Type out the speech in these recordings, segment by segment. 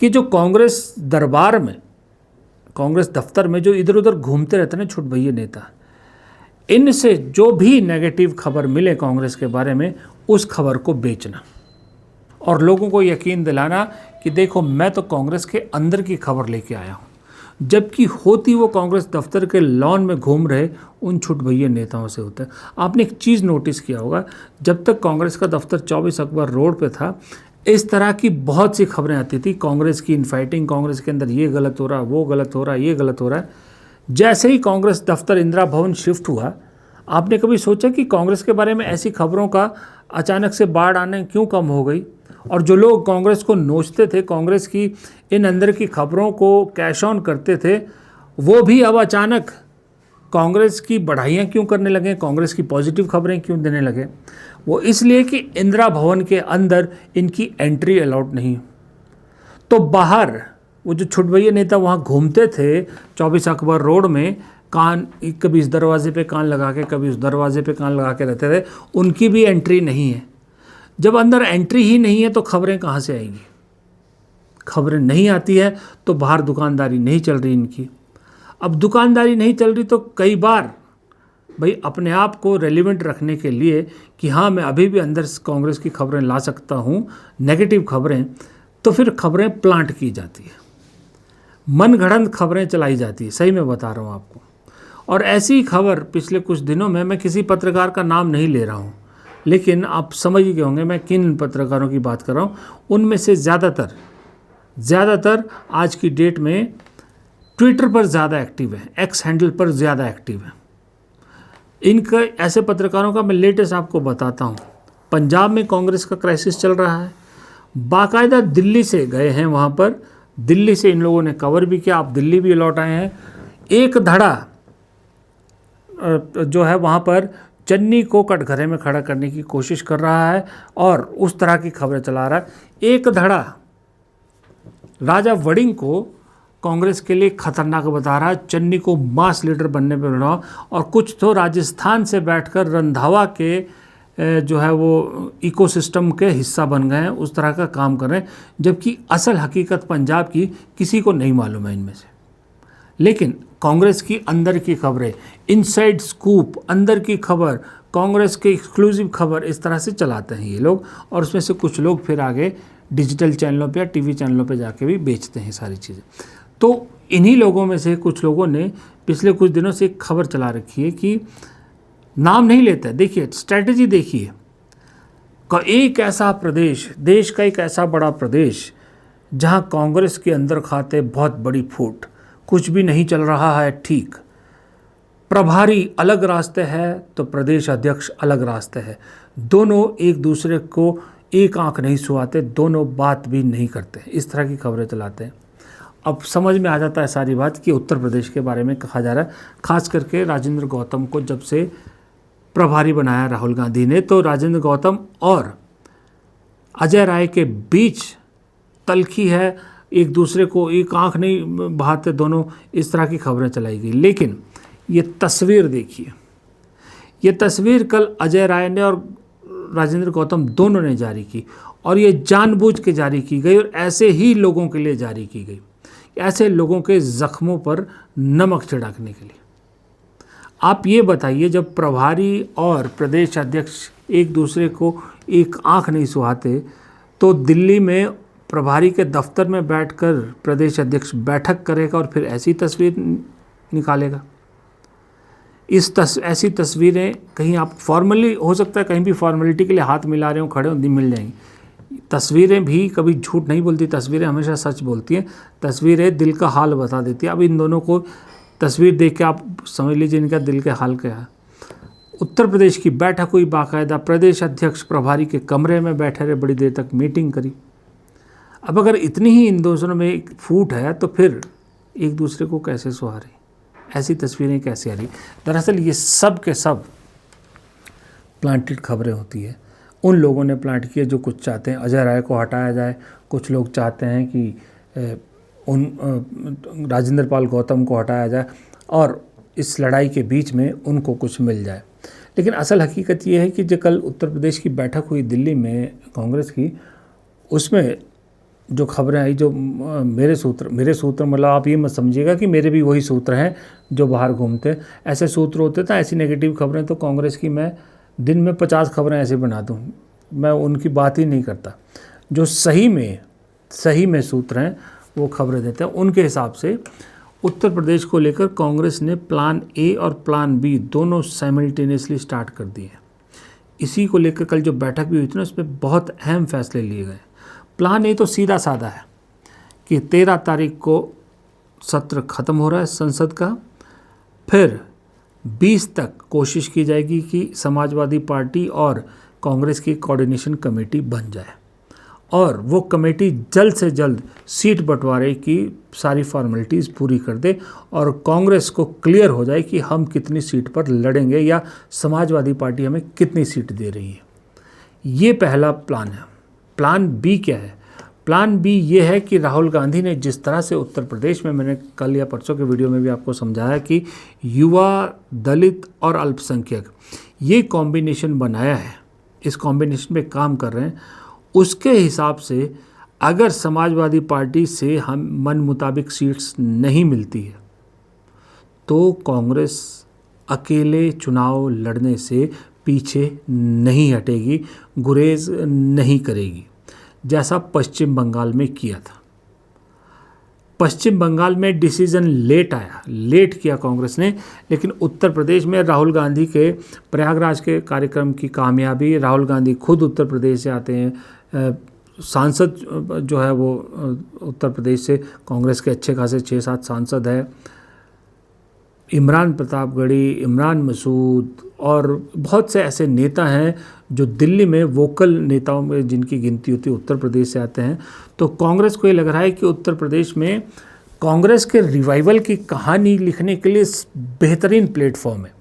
कि जो कांग्रेस दरबार में, कांग्रेस दफ्तर में जो इधर उधर घूमते रहते हैं छुट भैया नेता, इनसे जो भी नेगेटिव खबर मिले कांग्रेस के बारे में, उस खबर को बेचना और लोगों को यकीन दिलाना कि देखो मैं तो कांग्रेस के अंदर की खबर लेके आया हूँ, जबकि होती वो कांग्रेस दफ्तर के लॉन में घूम रहे उन छुट भैया नेताओं से होता है। आपने एक चीज़ नोटिस किया होगा, जब तक कांग्रेस का दफ्तर 24 अकबर रोड पे था, इस तरह की बहुत सी खबरें आती थी, कांग्रेस की इनफाइटिंग, कांग्रेस के अंदर ये गलत हो रहा है, वो गलत हो रहा है, ये गलत हो रहा है। जैसे ही कांग्रेस दफ्तर इंदिरा भवन शिफ्ट हुआ, आपने कभी सोचा कि कांग्रेस के बारे में ऐसी खबरों का अचानक से बाढ़ आने क्यों कम हो गई? और जो लोग कांग्रेस को नोचते थे, कांग्रेस की इन अंदर की खबरों को कैश ऑन करते थे, वो भी अब अचानक कांग्रेस की बढ़ाइयाँ क्यों करने लगे, कांग्रेस की पॉजिटिव खबरें क्यों देने लगे? वो इसलिए कि इंदिरा भवन के अंदर इनकी एंट्री अलाउड नहीं। तो बाहर वो जो छुटभैया नेता वहाँ घूमते थे 24 अकबर रोड में, कान कभी इस दरवाजे पे कान लगा के, कभी उस दरवाजे पे कान लगा के रहते थे, उनकी भी एंट्री नहीं है। जब अंदर एंट्री ही नहीं है तो खबरें कहाँ से आएंगी? खबरें नहीं आती है तो बाहर दुकानदारी नहीं चल रही इनकी। अब दुकानदारी नहीं चल रही तो कई बार भाई अपने आप को रेलिवेंट रखने के लिए कि हाँ मैं अभी भी अंदर कांग्रेस की खबरें ला सकता हूँ, नेगेटिव खबरें, तो फिर खबरें प्लांट की जाती है, मनगढ़ंत खबरें चलाई जाती है। सही में बता रहा हूँ आपको। और ऐसी खबर पिछले कुछ दिनों में, मैं किसी पत्रकार का नाम नहीं ले रहा हूँ, लेकिन आप समझ ही गए होंगे मैं किन पत्रकारों की बात कर रहा हूँ। उनमें से ज़्यादातर आज की डेट में ट्विटर पर ज़्यादा एक्टिव है, एक्स हैंडल पर ज़्यादा एक्टिव है। इनका ऐसे पत्रकारों का मैं लेटेस्ट आपको बताता हूँ। पंजाब में कांग्रेस का क्राइसिस चल रहा है, बाकायदा दिल्ली से गए हैं वहाँ पर, दिल्ली से इन लोगों ने कवर भी किया, आप दिल्ली भी लौट आए हैं। एक धड़ा जो है वहाँ पर चन्नी को कटघरे में खड़ा करने की कोशिश कर रहा है और उस तरह की खबरें चला रहा है। एक धड़ा राजा वड़िंग को कांग्रेस के लिए खतरनाक बता रहा है, चन्नी को मास लीडर बनने पर बनाओ, और कुछ तो राजस्थान से बैठकर रंधावा के जो है वो इकोसिस्टम के हिस्सा बन गए हैं, उस तरह का काम कर रहे हैं, जबकि असल हकीकत पंजाब की किसी को नहीं मालूम है इनमें से। लेकिन कांग्रेस की अंदर की खबरें, इनसाइड स्कूप, अंदर की खबर, कांग्रेस के एक्सक्लूसिव खबर, इस तरह से चलाते हैं ये लोग, और उसमें से कुछ लोग फिर आगे डिजिटल चैनलों पे या टीवी चैनलों पे जाके भी बेचते हैं सारी चीज़ें। तो इन्हीं लोगों में से कुछ लोगों ने पिछले कुछ दिनों से एक खबर चला रखी है कि नाम नहीं लेता है, देखिए स्ट्रैटेजी देखिए, एक ऐसा प्रदेश, देश का एक ऐसा बड़ा प्रदेश जहां कांग्रेस के अंदर खाते बहुत बड़ी फूट, कुछ भी नहीं चल रहा है ठीक, प्रभारी अलग रास्ते है तो प्रदेश अध्यक्ष अलग रास्ते है, दोनों एक दूसरे को एक आंख नहीं सुहाते, दोनों बात भी नहीं करते, इस तरह की खबरें चलाते हैं। अब समझ में आ जाता है सारी बात कि उत्तर प्रदेश के बारे में कहा जा रहा है, खास करके राजेंद्र गौतम को जब से प्रभारी बनाया राहुल गांधी ने, तो राजेंद्र गौतम और अजय राय के बीच तलखी है, एक दूसरे को एक आंख नहीं बहाते दोनों, इस तरह की खबरें चलाई गई। लेकिन ये तस्वीर देखिए, ये तस्वीर कल अजय राय ने और राजेंद्र गौतम दोनों ने जारी की, और ये जानबूझ के जारी की गई और ऐसे ही लोगों के लिए जारी की गई, ऐसे लोगों के जख्मों पर नमक छिड़कने के लिए। आप ये बताइए, जब प्रभारी और प्रदेश अध्यक्ष एक दूसरे को एक आंख नहीं सुहाते, तो दिल्ली में प्रभारी के दफ्तर में बैठकर प्रदेश अध्यक्ष बैठक करेगा और फिर ऐसी तस्वीर निकालेगा। ऐसी तस्वीरें कहीं आप फॉर्मली, हो सकता है कहीं भी फॉर्मेलिटी के लिए हाथ मिला रहे हो, खड़े हो, मिल जाएंगी। तस्वीरें भी कभी झूठ नहीं बोलती, तस्वीरें हमेशा सच बोलती हैं, तस्वीरें दिल का हाल बता देती है। अब इन दोनों को तस्वीर देख के आप समझ लीजिए इनका दिल के हाल क्या है। उत्तर प्रदेश की बैठक हुई, बाकायदा प्रदेश अध्यक्ष प्रभारी के कमरे में बैठे रहे, बड़ी देर तक मीटिंग करी। अब अगर इतनी ही इन दोनों में एक फूट है तो फिर एक दूसरे को कैसे सुहा रही, ऐसी तस्वीरें कैसे आ रही? दरअसल ये सब के सब प्लांटेड खबरें होती है। उन लोगों ने प्लांट किए जो कुछ चाहते हैं, अजय राय को हटाया जाए, कुछ लोग चाहते हैं कि राजेंद्र पाल गौतम को हटाया जाए और इस लड़ाई के बीच में उनको कुछ मिल जाए। लेकिन असल हकीकत ये है कि जो कल उत्तर प्रदेश की बैठक हुई दिल्ली में कांग्रेस की, उसमें जो खबरें आई, जो मेरे सूत्र मतलब आप ये मत समझिएगा कि मेरे भी वही सूत्र हैं जो बाहर घूमते, ऐसे सूत्र होते थे, ऐसी नेगेटिव खबरें तो कांग्रेस की मैं दिन में 50 खबरें ऐसे बना दूँ, मैं उनकी बात ही नहीं करता। जो सही में सूत्र हैं वो खबरें देते हैं। उनके हिसाब से उत्तर प्रदेश को लेकर कांग्रेस ने प्लान ए और प्लान बी दोनों साइमल्टेनियसली स्टार्ट कर दिए हैं। इसी को लेकर कल जो बैठक भी हुई थी ना, उसमें बहुत अहम फैसले लिए गए। प्लान ए तो सीधा साधा है कि 13 तारीख को सत्र खत्म हो रहा है संसद का, फिर 20 तक कोशिश की जाएगी कि समाजवादी पार्टी और कांग्रेस की कोऑर्डिनेशन कमेटी बन जाए और वो कमेटी जल्द से जल्द सीट बंटवारे की सारी फॉर्मेलिटीज़ पूरी कर दे और कांग्रेस को क्लियर हो जाए कि हम कितनी सीट पर लड़ेंगे या समाजवादी पार्टी हमें कितनी सीट दे रही है। ये पहला प्लान है। प्लान बी क्या है? प्लान बी ये है कि राहुल गांधी ने जिस तरह से उत्तर प्रदेश में, मैंने कल या परसों के वीडियो में भी आपको समझाया कि युवा, दलित और अल्पसंख्यक ये कॉम्बिनेशन बनाया है, इस कॉम्बिनेशन पे काम कर रहे हैं, उसके हिसाब से अगर समाजवादी पार्टी से हम मन मुताबिक सीट्स नहीं मिलती है तो कांग्रेस अकेले चुनाव लड़ने से पीछे नहीं हटेगी, गुरेज नहीं करेगी, जैसा पश्चिम बंगाल में किया था। पश्चिम बंगाल में डिसीजन लेट किया कांग्रेस ने, लेकिन उत्तर प्रदेश में राहुल गांधी के प्रयागराज के कार्यक्रम की कामयाबी, राहुल गांधी खुद उत्तर प्रदेश से आते हैं, सांसद जो है वो उत्तर प्रदेश से कांग्रेस के अच्छे खासे 6-7 सांसद हैं, इमरान प्रतापगढ़ी, इमरान मसूद और बहुत से ऐसे नेता हैं जो दिल्ली में वोकल नेताओं में जिनकी गिनती होती है उत्तर प्रदेश से आते हैं। तो कांग्रेस को ये लग रहा है कि उत्तर प्रदेश में कांग्रेस के रिवाइवल की कहानी लिखने के लिए बेहतरीन प्लेटफॉर्म है।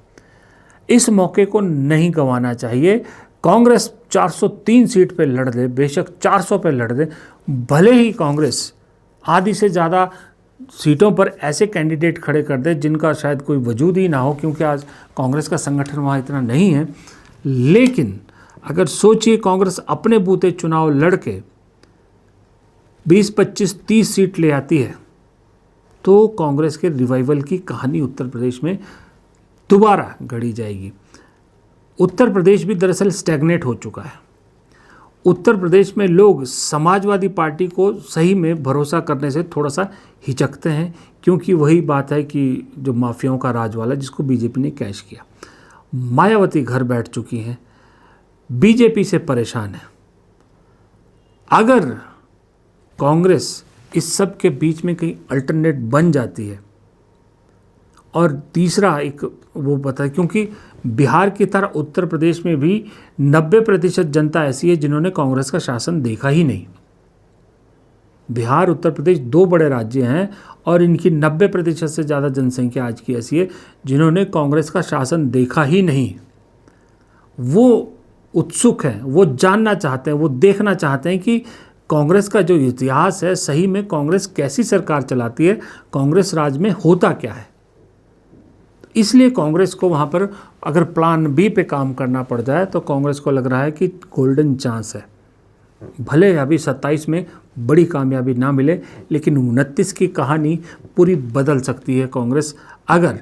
इस मौके को नहीं गंवाना चाहिए। कांग्रेस 403 सीट पे लड़ दे, बेशक 400 पे लड़ दे, भले ही कांग्रेस आधी से ज़्यादा सीटों पर ऐसे कैंडिडेट खड़े कर दे जिनका शायद कोई वजूद ही ना हो, क्योंकि आज कांग्रेस का संगठन वहाँ इतना नहीं है। लेकिन अगर सोचिए कांग्रेस अपने बूते चुनाव लड़के 20, 25, 30 सीट ले आती है तो कांग्रेस के रिवाइवल की कहानी उत्तर प्रदेश में दोबारा गढ़ी जाएगी। उत्तर प्रदेश भी दरअसल स्टैग्नेट हो चुका है। उत्तर प्रदेश में लोग समाजवादी पार्टी को सही में भरोसा करने से थोड़ा सा हिचकते हैं, क्योंकि वही बात है कि जो माफियाओं का राज वाला जिसको बीजेपी ने कैश किया। मायावती घर बैठ चुकी हैं, बीजेपी से परेशान है। अगर कांग्रेस इस सब के बीच में कहीं अल्टरनेट बन जाती है, और तीसरा एक वो पता है, क्योंकि बिहार की तरह उत्तर प्रदेश में भी 90% जनता ऐसी है जिन्होंने कांग्रेस का शासन देखा ही नहीं। बिहार, उत्तर प्रदेश 2 बड़े राज्य हैं और इनकी 90% से ज़्यादा जनसंख्या आज की ऐसी है जिन्होंने कांग्रेस का शासन देखा ही नहीं। वो उत्सुक हैं, वो जानना चाहते हैं, वो देखना चाहते हैं कि कांग्रेस का जो इतिहास है, सही में कांग्रेस कैसी सरकार चलाती है, कांग्रेस राज में होता क्या है। इसलिए कांग्रेस को वहाँ पर अगर प्लान बी पे काम करना पड़ जाए तो कांग्रेस को लग रहा है कि गोल्डन चांस है। भले अभी 27 में बड़ी कामयाबी ना मिले, लेकिन 29 की कहानी पूरी बदल सकती है कांग्रेस अगर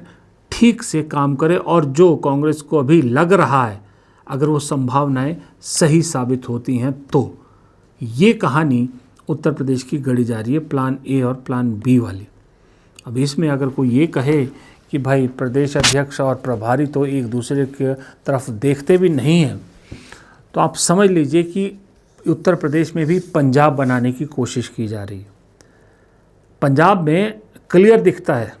ठीक से काम करे, और जो कांग्रेस को अभी लग रहा है अगर वो संभावनाएं सही साबित होती हैं तो ये कहानी उत्तर प्रदेश की गढ़ी जा रही है, प्लान ए और प्लान बी वाली। अब इसमें अगर कोई ये कहे कि भाई प्रदेश अध्यक्ष और प्रभारी तो एक दूसरे की तरफ देखते भी नहीं हैं, तो आप समझ लीजिए कि उत्तर प्रदेश में भी पंजाब बनाने की कोशिश की जा रही है। पंजाब में क्लियर दिखता है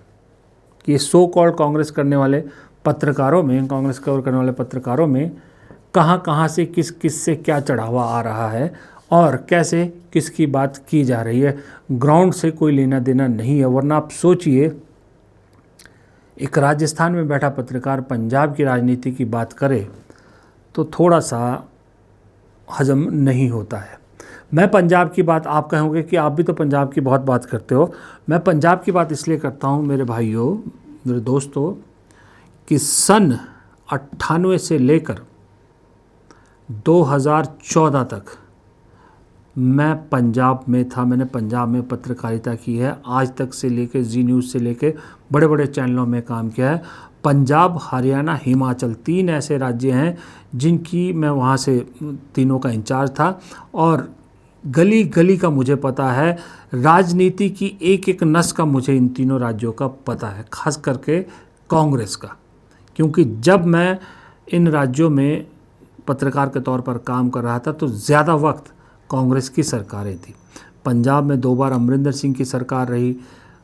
कि सो कॉल्ड कांग्रेस करने वाले पत्रकारों में, कांग्रेस कवर करने वाले पत्रकारों में कहाँ से किस से क्या चढ़ावा आ रहा है और कैसे किसकी बात की जा रही है। ग्राउंड से कोई लेना देना नहीं है। वरना आप सोचिए, एक राजस्थान में बैठा पत्रकार पंजाब की राजनीति की बात करे तो थोड़ा सा हजम नहीं होता है। मैं पंजाब की बात, आप कहोगे कि आप भी तो पंजाब की बहुत बात करते हो। मैं पंजाब की बात इसलिए करता हूँ मेरे भाइयों, मेरे दोस्तों, कि सन 98 से लेकर 2014 तक मैं पंजाब में था, मैंने पंजाब में पत्रकारिता की है, आज तक से लेके जी न्यूज़ से लेके बड़े बड़े चैनलों में काम किया है। पंजाब, हरियाणा, हिमाचल 3 ऐसे राज्य हैं जिनकी मैं वहाँ से तीनों का इंचार्ज था और गली गली का मुझे पता है, राजनीति की एक एक नस का मुझे इन तीनों राज्यों का पता है, खास करके कांग्रेस का, क्योंकि जब मैं इन राज्यों में पत्रकार के तौर पर काम कर रहा था तो ज़्यादा वक्त कांग्रेस की सरकारें थी। पंजाब में 2 बार अमरिंदर सिंह की सरकार रही,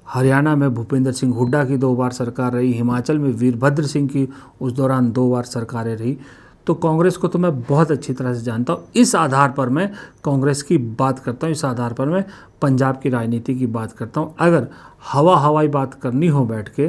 हरियाणा में भूपेंद्र सिंह हुड्डा की 2 बार सरकार रही, हिमाचल में वीरभद्र सिंह की उस दौरान 2 बार सरकारें रही। तो कांग्रेस को तो मैं बहुत अच्छी तरह से जानता हूँ। इस आधार पर मैं कांग्रेस की बात करता हूँ, इस आधार पर मैं पंजाब की राजनीति की बात करता हूँ। अगर हवाई बात करनी हो बैठ के,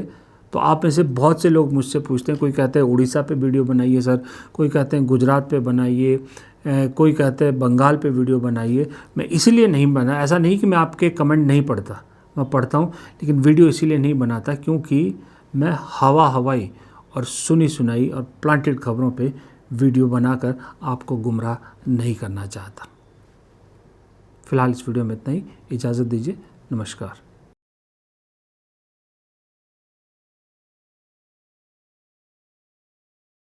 तो आप में से बहुत से लोग मुझसे पूछते हैं, कोई कहते हैं उड़ीसा पे वीडियो बनाइए सर, कोई कहते हैं गुजरात पे बनाइए, कोई कहते हैं बंगाल पे वीडियो बनाइए। मैं इसीलिए नहीं बना, ऐसा नहीं कि मैं आपके कमेंट नहीं पढ़ता, मैं पढ़ता हूँ, लेकिन वीडियो इसीलिए नहीं बनाता क्योंकि मैं हवाई और सुनी सुनाई और प्लांटेड खबरों पे वीडियो बनाकर आपको गुमराह नहीं करना चाहता। फिलहाल इस वीडियो में इतना ही, इजाज़त दीजिए, नमस्कार।